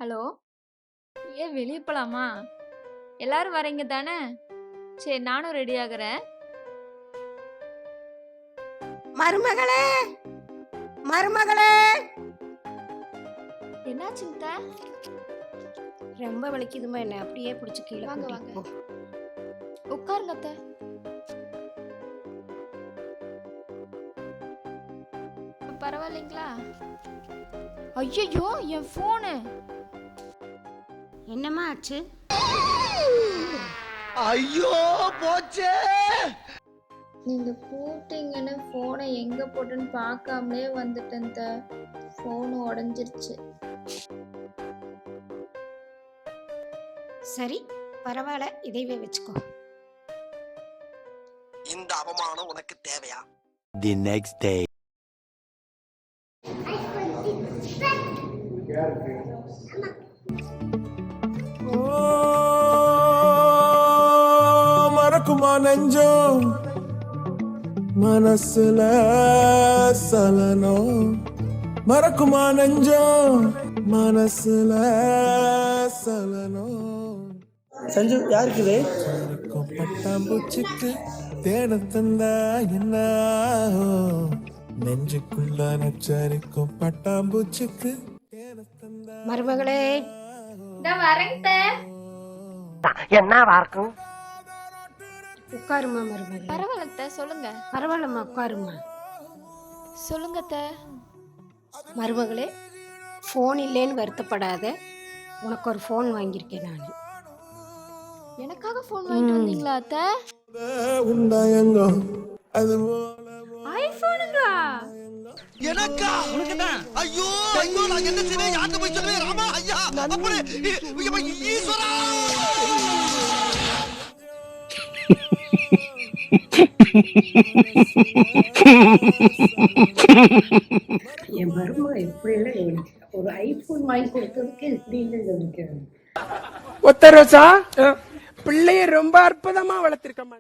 Hello. ஏன் வெளிய போலாமா? எல்லாரும் வரீங்க தானே? சரி நானும் ரெடி ஆகுறேன். மருமகளே, மருமகளே. என்னாச்சுங்க அத்தை? ரொம்ப வலிக்குதுமா, என்ன அப்படியே பிடிச்சி கீழே வாங்க, கூட்டிட்டு வாங்க. போ. உட்காருங்க அத்தை. இப்ப பரவாயில்லைங்களா? ஐயையோ என் ஃபோனு. என்னம்மா ஆச்சு? ஐயோ போச்சே. நீங்க கூப்பிட்டீங்கன்னு ஃபோனை எங்க போட்டேன்னு பார்க்காமலே வந்துட்டேன் அத்தை. ஃபோனு உடைஞ்சிருச்சு. சரி பரவாயில்ல, இதைவே வச்சுக்கோ. இந்த அவமானம் உனக்கு தேவையா? The next day. மறக்குமா நெஞ்சம் மனசுல சலனம், மறக்குமா நெஞ்சம் மனசுல சலனம். சஞ்சு யாருக்கு இது? பட்டாம்பூச்சிக்கு தேட தந்தா என்ன ஆகும்? நெஞ்சுக்குள்ள நச்சரிக்கும் பட்டாம்பூச்சிக்கு தேட தந்தா மருமகளே, நான் வரேங்க அத்தை. என்னவா இருக்கும்? உட்காருமா மருமகளே. பரவாயில்ல அத்தை, சொல்லுங்க. பரவாயில்லம்மா, உட்காருமா. சொல்லுங்க அத்தை. மருமகளே, ஃபோன் இல்லைன்னு வருத்தப்படாத. உனக்கு ஒரு ஃபோன் வாங்கியிருக்கேன் நான். எனக்காக ஃபோன் வாங்கிட்டு வந்தீங்களா அத்தை? உண்டாயங்கோ அது ஐபோனுங்களா? எனக்கா? உனக்குதான். ஐயோ ஐயோ, நான் என்ன செய்வேன்? யார்கிட்ட போய் சொல்லுவேன்? ராமா ஐயா, அப்படி ஈஸ்வரா. என் மருமக எப்படி எல்லாம் கவனிக்கிறேன். ஒரு ஐபோன் வாங்கி கொடுத்ததுக்கு இப்படி இல்லை கவனிக்கிறேன். ஒத்த ரோசா பிள்ளைய ரொம்ப அற்புதமா வளர்த்திருக்கமா.